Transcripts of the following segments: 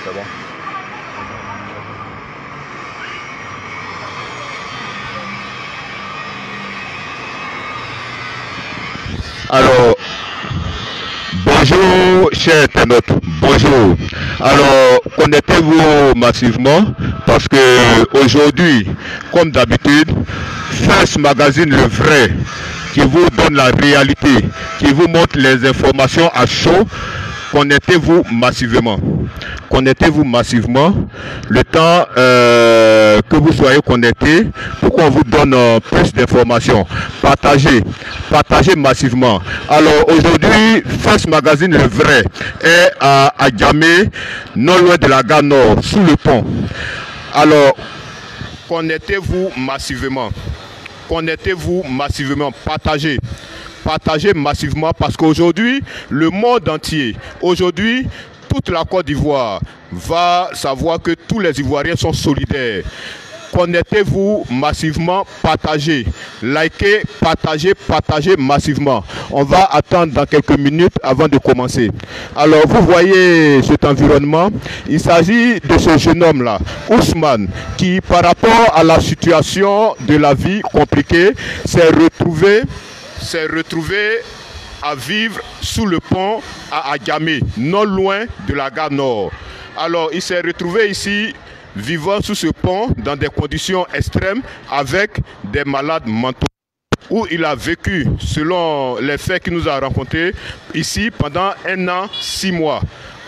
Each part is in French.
c'est bon. Alors, bonjour chers internautes, bonjour. Alors, connectez-vous massivement parce que aujourd'hui, comme d'habitude, First Magazine le vrai, qui vous donne la réalité, qui vous montre les informations à chaud, connectez-vous massivement. Connectez-vous massivement le temps que vous soyez connectés pour qu'on vous donne plus d'informations. Partagez massivement. Alors aujourd'hui, First Magazine le vrai est à Adjamé, non loin de la gare Nord, sous le pont. Alors connectez-vous massivement. Connectez-vous massivement, partagez massivement parce qu'aujourd'hui, le monde entier, aujourd'hui, toute la Côte d'Ivoire va savoir que tous les Ivoiriens sont solidaires. Connectez-vous massivement, partagez, likez, partagez massivement. On va attendre dans quelques minutes avant de commencer. Alors vous voyez cet environnement, il s'agit de ce jeune homme-là, Ousmane, qui par rapport à la situation de la vie compliquée, s'est retrouvé à vivre sous le pont à Adjamé, non loin de la gare Nord. Alors il s'est retrouvé ici vivant sous ce pont dans des conditions extrêmes avec des malades mentaux, où il a vécu, selon les faits qu'il nous a rencontrés, ici pendant 1 an, 6 mois.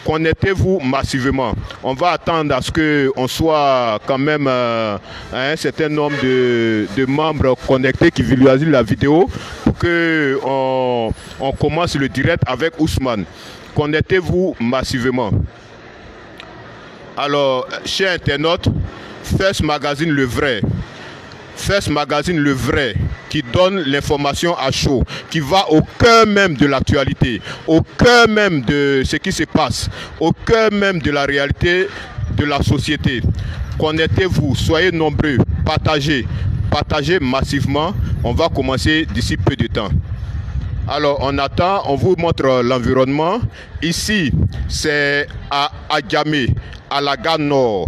Connectez-vous massivement. On va attendre à ce qu'on soit quand même un certain nombre de membres connectés qui visualisent la vidéo pour qu'on commence le direct avec Ousmane. Connectez-vous massivement. Alors, chers internautes, First Magazine le vrai. First Magazine le vrai, qui donne l'information à chaud, qui va au cœur même de l'actualité, au cœur même de ce qui se passe, au cœur même de la réalité de la société. Connectez-vous, soyez nombreux, partagez massivement. On va commencer d'ici peu de temps. Alors on attend, on vous montre l'environnement. Ici, c'est à Adjamé, à la gare Nord,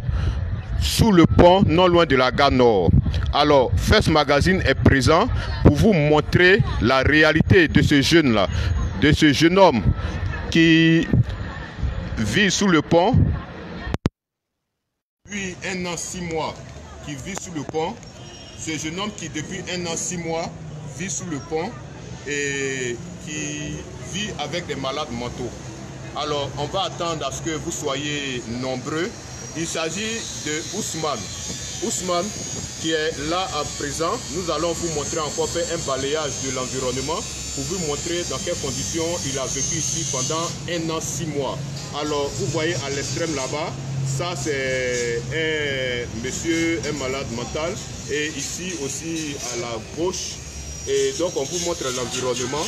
sous le pont, non loin de la gare Nord. Alors, First Magazine est présent pour vous montrer la réalité de ce jeune-là, de ce jeune homme qui vit sous le pont. Depuis 1 an, 6 mois, qui vit sous le pont. Ce jeune homme qui, depuis 1 an, 6 mois, vit sous le pont et qui vit avec des malades mentaux. Alors, on va attendre à ce que vous soyez nombreux. Il s'agit de Ousmane. Ousmane qui est là à présent. Nous allons vous montrer encore, faire un balayage de l'environnement pour vous montrer dans quelles conditions il a vécu ici pendant 1 an, 6 mois. Alors, vous voyez à l'extrême là-bas, ça c'est un monsieur, un malade mental. Et ici aussi à la gauche. Et donc, on vous montre l'environnement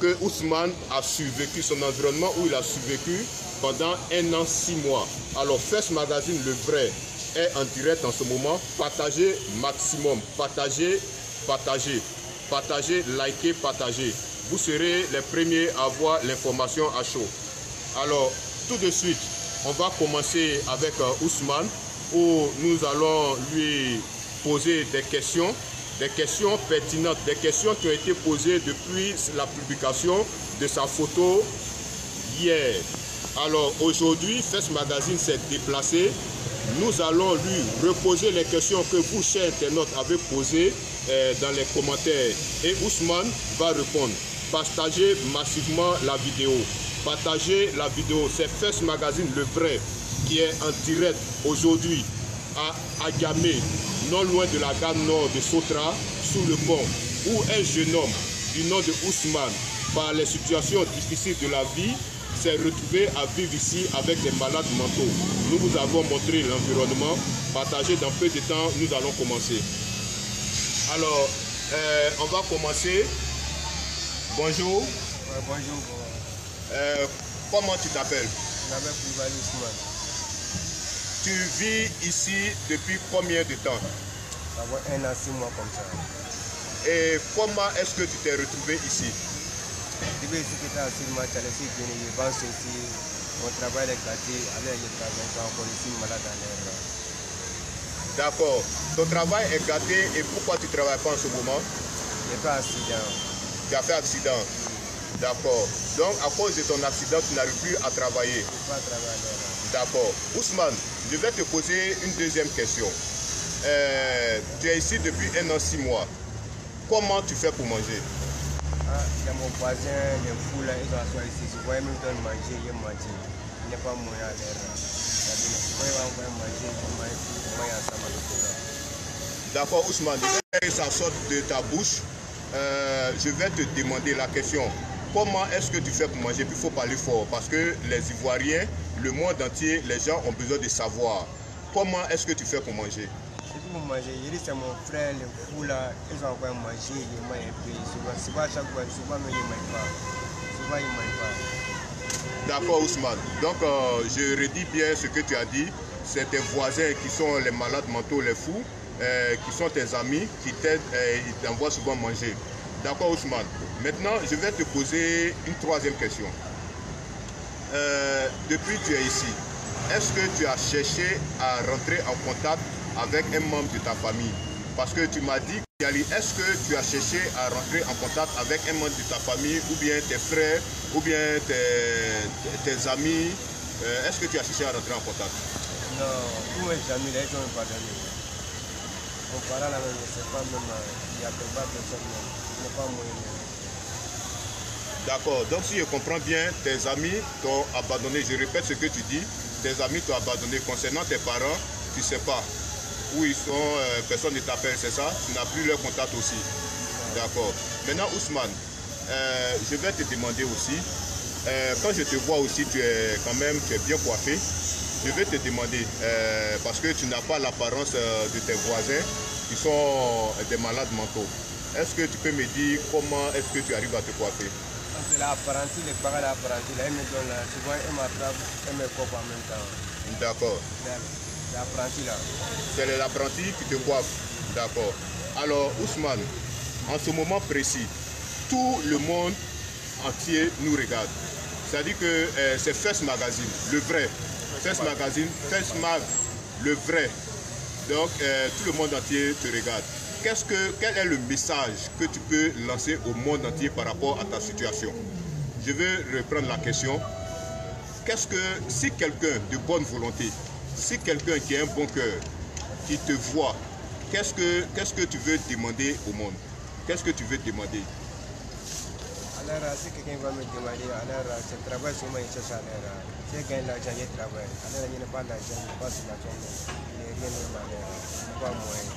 que Ousmane a survécu, son environnement où il a survécu pendant 1 an, 6 mois. Alors, First Magazine, le vrai, est en direct en ce moment. Partagez maximum. Partagez, likez, partagez. Vous serez les premiers à avoir l'information à chaud. Alors, tout de suite, on va commencer avec Ousmane, où nous allons lui poser des questions pertinentes, des questions qui ont été posées depuis la publication de sa photo hier. Alors aujourd'hui, First Magazine s'est déplacé. Nous allons lui reposer les questions que vous, chers internautes, avez posées dans les commentaires. Et Ousmane va répondre. Partagez massivement la vidéo. Partagez la vidéo. C'est First Magazine le vrai qui est en direct aujourd'hui à Adjamé, non loin de la gare Nord de Sotra, sous le pont, où un jeune homme du nom de Ousmane, par les situations difficiles de la vie, s'est retrouvé à vivre ici avec des malades mentaux. Nous vous avons montré l'environnement. Partagez dans peu de temps, nous allons commencer. Alors, on va commencer. Bonjour. Bonjour. Comment tu t'appelles? Je m'appelle Koulibaly Ousmane. Tu vis ici depuis combien de temps? Ça va 1 an, 6 mois comme ça. Et comment est-ce que tu t'es retrouvé ici? Depuis ici, j'étais assis, je laissé venir, je pense ici, Mon travail est gâté, alors je travaille pas encore ici, malade à l'air. D'accord. Ton travail est gâté et pourquoi tu ne travailles pas en ce moment? J'ai fait accident. Tu as fait accident. D'accord. Donc à cause de ton accident, tu n'arrives plus à travailler. Je ne peux pas travailler à l'air. D'accord. Ousmane, je vais te poser une deuxième question. Tu es ici depuis 1 an, 6 mois. Comment tu fais pour manger? Il y a mon voisin, les fous là, ils ont assis ici. Si vous voyez, même donner manger, il mange. Il n'y a pas moyen à l'air. Si vous voyez, on va manger, il mange ensemble. D'accord, Ousmane, que ça sorte de ta bouche, je vais te demander la question. Comment est-ce que tu fais pour manger? Puis il faut parler fort parce que les Ivoiriens, le monde entier, les gens ont besoin de savoir. Comment est-ce que tu fais pour manger? Pour manger, je dis c'est mon frère, les fous là, ils ont encore mangé, ils mangent un peu. C'est pas chaque fois, souvent mais ils ne mangent pas. Souvent ils ne mangent pas. D'accord Ousmane. Donc je redis bien ce que tu as dit. C'est tes voisins qui sont les malades mentaux, les fous, qui sont tes amis, qui t'aident et ils t'envoient souvent manger. D'accord Ousmane. Maintenant je vais te poser une troisième question. Depuis que tu es ici, est-ce que tu as cherché à rentrer en contact avec un membre de ta famille? Parce que tu m'as dit, est-ce que tu as cherché à rentrer en contact avec un membre de ta famille, ou bien tes frères, ou bien tes amis? Est-ce que tu as cherché à rentrer en contact? Non, tous mes amis, là, ils ont pardonné. Mon parent là, même, je ne sais pas même, il n'y a pas personne, il n'est pas moyen. D'accord, donc si je comprends bien, tes amis t'ont abandonné. Je répète ce que tu dis, tes amis t'ont abandonné. Concernant tes parents, tu ne sais pas où ils sont, personne ne t'appelle, c'est ça? Tu n'as plus leur contact aussi. D'accord. Maintenant, Ousmane, je vais te demander aussi, quand je te vois aussi, tu es bien coiffé. Je vais te demander, parce que tu n'as pas l'apparence de tes voisins qui sont des malades mentaux. Est-ce que tu peux me dire comment est-ce que tu arrives à te coiffer? C'est l'apprenti, les parents de l'apprenti, là, ils me donnent là, souvent ils m'attrapent et me coiffent en même temps. D'accord. L'apprenti là. C'est l'apprenti qui te coiffe. D'accord. Alors, Ousmane, en ce moment précis, tout le monde entier nous regarde. C'est-à-dire que c'est First Magazine, le vrai. First Magazine, First Mag, le vrai. Donc, tout le monde entier te regarde. Quel est le message que tu peux lancer au monde entier par rapport à ta situation? Je vais reprendre la question. Si quelqu'un de bonne volonté, si quelqu'un qui a un bon cœur, qui te voit, qu'est-ce que tu veux demander au monde? Qu'est-ce que tu veux demander? Alors, si quelqu'un va me demander, alors, c'est le travail sur moi, il cherche à l'air. Si quelqu'un a l'argent, il travaille. Alors, il n'y a pas d'argent, il n'y a pas de l'argent, il n'y a rien de mal. Il n'y a pas moyen.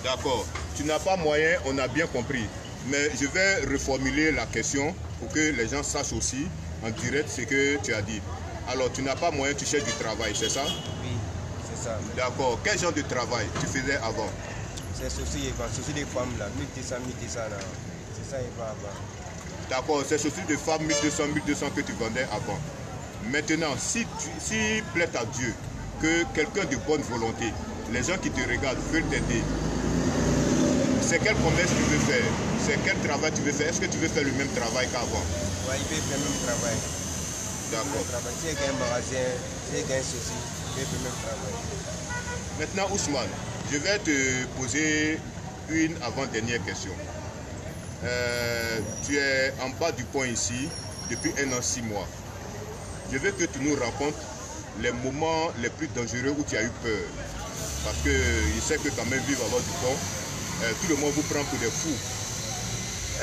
D'accord. Tu n'as pas moyen, on a bien compris. Mais je vais reformuler la question pour que les gens sachent aussi en direct ce que tu as dit. Alors, tu n'as pas moyen, tu cherches du travail, c'est ça? Oui, c'est ça. D'accord. Quel genre de travail tu faisais avant? C'est ceci des femmes là, 1200, 1200 là. C'est ça, il va avant. D'accord, c'est ceci de femmes 1200 que tu vendais avant. Maintenant, si plaît à Dieu que quelqu'un de bonne volonté, les gens qui te regardent veulent t'aider, c'est quel commerce tu veux faire? C'est quel travail tu veux faire? Est-ce que tu veux faire le même travail qu'avant? Oui, il veut faire le même travail. D'accord. Si il y a un magasin, si il y a ceci, il veut faire le même travail. Maintenant, Ousmane, je vais te poser une avant-dernière question. Tu es en bas du pont ici depuis 1 an, 6 mois. Je veux que tu nous racontes les moments les plus dangereux où tu as eu peur. Parce que je sais que quand même vivre en bas du pont, tout le monde vous prend pour des fous.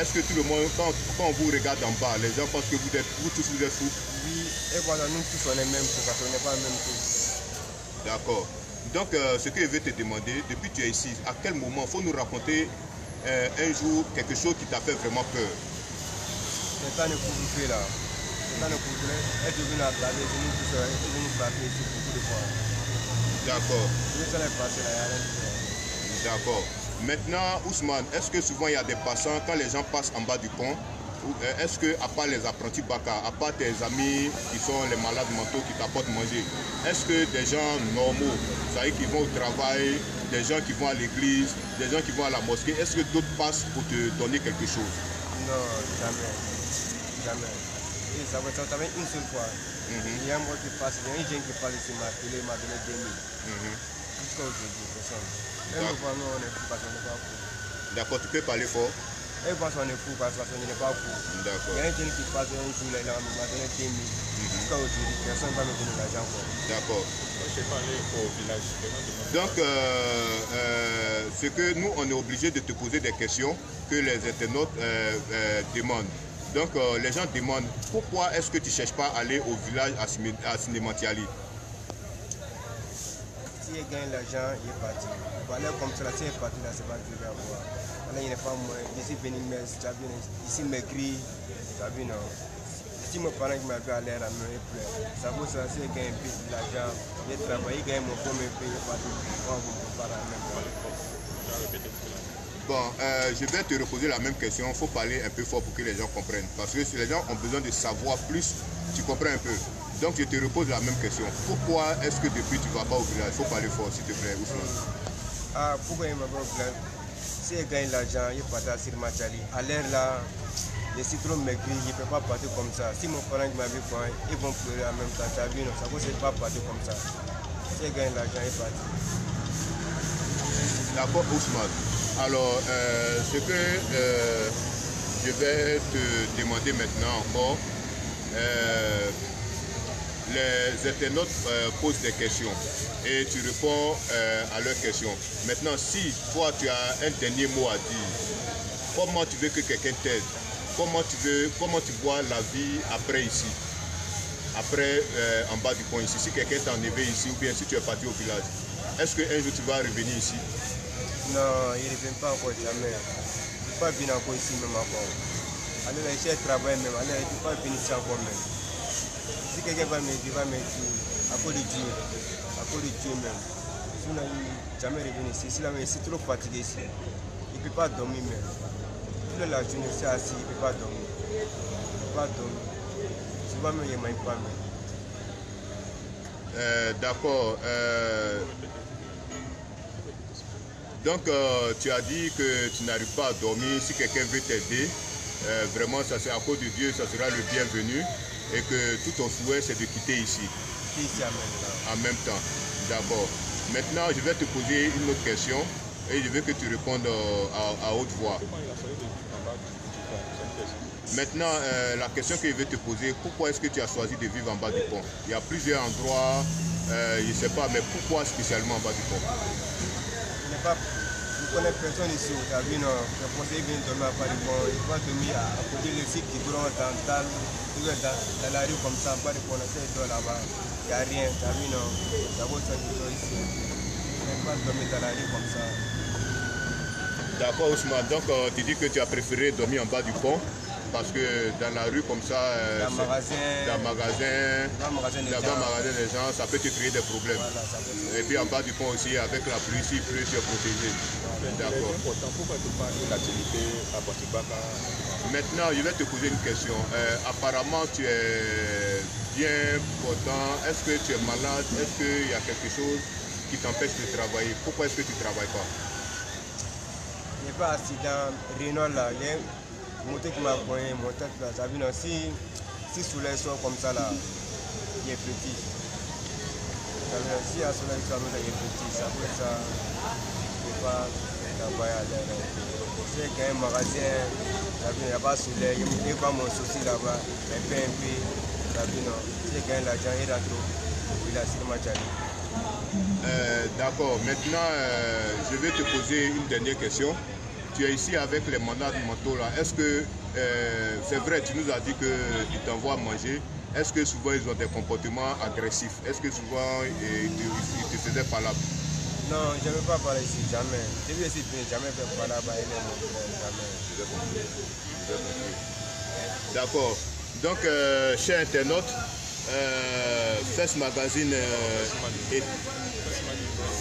Est-ce que tout le monde, quand on vous regarde en bas, les gens pensent que vous tous vous êtes fous? Oui, et voilà, nous tous on est même fous parce qu'on n'est pas même tous. D'accord. Donc, ce que je vais te demander, depuis que tu es ici, à quel moment, il faut nous raconter un jour quelque chose qui t'a fait vraiment peur? C'est le temps de couvre-feu là. Le temps de couvre-feu, elle est venue à table, elle est venue tout seul, elle est venue frapper ici beaucoup de fois. D'accord. Je vais aller passer là, il y a rien de faire. D'accord. Maintenant, Ousmane, est-ce que souvent il y a des passants, quand les gens passent en bas du pont, est-ce que, à part les apprentis Baka, à part tes amis qui sont les malades mentaux qui t'apportent manger, est-ce que des gens normaux, c'est-à-dire qui vont au travail, des gens qui vont à l'église, des gens qui vont à la mosquée, est-ce que d'autres passent pour te donner quelque chose? Non, jamais. Jamais. Et ça va être une seule fois. Il y a un mot qui passe, il y a un jeune qui passe ici, m'a donné 2000. Jusqu'à aujourd'hui, personne. Même nous, on est fou parce qu'on n'est pas fou. D'accord, tu peux parler fort. Et parce qu'on est fou parce qu'on n'est pas fou. D'accord. Il y a un jeune qui passe un jour là, il m'a donné 2000. Jusqu'à aujourd'hui, personne ne va me donner l'argent. D'accord. Je vais parler au village. Donc, ce que nous, on est obligé de te poser des questions que les internautes demandent. Donc, les gens demandent pourquoi est-ce que tu ne cherches pas à aller au village à Sinémantiali? Si il gagne l'argent, il est parti. Voilà, comme ça, si il est parti, là, c'est pas que je vais avoir. Là, il n'est pas moi. Ici, Benimès, ici, Maigri, tu as vu, non? Si mon parent qui m'avait à l'air à me pleure, ça vaut ça, si il gagne un peu de l'argent, il travaille, il gagne mon premier pays, il est parti. Moi, vous me parlez même. Bon, je vais te reposer la même question. Il faut parler un peu fort pour que les gens comprennent. Parce que si les gens ont besoin de savoir plus, tu comprends un peu. Donc, je te repose la même question. Pourquoi est-ce que depuis tu ne vas pas au village? Il faut parler fort, s'il te plaît, Ousmane. Ah, pourquoi il ne va pas au village? Si il gagne l'argent, il part à Sinémantiali. À l'air là, les citrons maigris, il ne peut pas partir comme ça. Si mon parent m'a vu quoi, ils vont pleurer en même temps. Ça ne peut pas partir comme ça. Si il gagne l'argent, il part. D'accord, Ousmane. Alors, ce que je vais te demander maintenant encore, les internautes posent des questions et tu réponds à leurs questions. Maintenant, si toi tu as un dernier mot à dire, comment tu veux que quelqu'un t'aide? Comment tu vois la vie après ici? Après, en bas du pont ici, si quelqu'un t'a enlevé ici ou bien si tu es parti au village, est-ce qu'un jour tu vas revenir ici? Non, il ne vient pas encore jamais. Il ne peut pas venir encore ici même encore. Alors, il cherche travail même. Alors, il ne peut pas venir ici encore même. Si quelqu'un va me dire, à cause de Dieu. À cause de Dieu même. Sinon, il ne peut jamais revenir ici. S'il est trop fatigué ici, il ne peut pas dormir même. Toute la journée, c'est assis, il ne peut pas dormir. Il ne peut pas dormir. Souvent même, il ne mange pas même. D'accord. Donc, tu as dit que tu n'arrives pas à dormir. Si quelqu'un veut t'aider, vraiment, ça c'est à cause de Dieu, ça sera le bienvenu. Et que tout ton souhait, c'est de quitter ici. Ici en même temps. En même temps. D'accord. Maintenant, je vais te poser une autre question et je veux que tu répondes à haute voix. Maintenant, la question que je vais te poser, pourquoi est-ce que tu as choisi de vivre en bas du pont? Il y a plusieurs endroits, je ne sais pas, mais pourquoi spécialement en bas du pont? Je ne connais personne ici. Tu as vu, non? Le conseiller vient dormir à bas du pont. Il va dormir à côté de site qui dort dans la rue comme ça, en bas du pont. Là-bas, il n'y a rien. Tu as vu, non? Ça vaut ça qui dort ici. Je ne vais pas dormir dans la rue comme ça. D'accord, Ousmane. Donc, tu dis que tu as préféré dormir en bas du pont parce que dans la rue comme ça, dans le magasin des gens, ça peut te créer des problèmes. Voilà, et puis en bas du pont aussi, avec la pluie, s'il pleut, tu es protégé. D'accord. Pourquoi tu parles de l'activité à Batibaka? Maintenant, je vais te poser une question. Apparemment, tu es bien portant. Est-ce que tu es malade? Est-ce qu'il y a quelque chose qui t'empêche de travailler? Pourquoi est-ce que tu ne travailles pas? Il n'y a pas d'accident. Renault là, il y a une moto qui m'a poigné, mon tête là. Ça veut dire, si le soleil sort comme ça là, il est petit. Ça veut dire, si le soleil sort comme ça, il est petit. Ça veut dire, ça ne peut pas travailler à l'air. Si il y a un magasin, ça veut dire, il n'y a pas de soleil. Il va mon souci là-bas, il paie un peu. Ça veut dire, si il gagne l'argent, il rentre au village Sinémantiali. D'accord. Maintenant, je vais te poser une dernière question. Tu es ici avec les malades mentaux là. Est-ce que c'est vrai, tu nous as dit qu'ils t'envoient manger. Est-ce que souvent ils ont des comportements agressifs? Est-ce que souvent ils te faisaient par là? Non, je ne veux pas parler ici, jamais. Je vais essayer de jamais faire par là-bas, jamais. Je vais compris. D'accord. Donc, chers internautes, Fest Magazine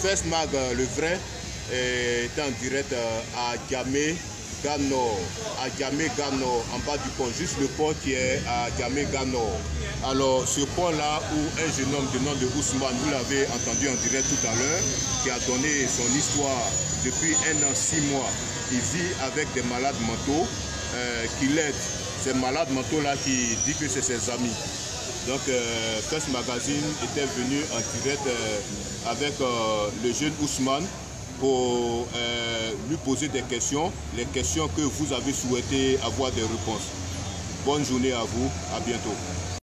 Fest Mag le vrai est en direct à Djamé Gano, en bas du pont, juste le pont qui est à Djamé Gano. Alors ce pont là où un jeune homme de nom de Ousmane, vous l'avez entendu en direct tout à l'heure, qui a donné son histoire depuis 1 an 6 mois. Il vit avec des malades mentaux qui l'aident. Ces malades mentaux là qui disent que c'est ses amis. Donc First Magazine était venu en direct avec le jeune Ousmane pour lui poser des questions, les questions que vous avez souhaité avoir des réponses. Bonne journée à vous, à bientôt.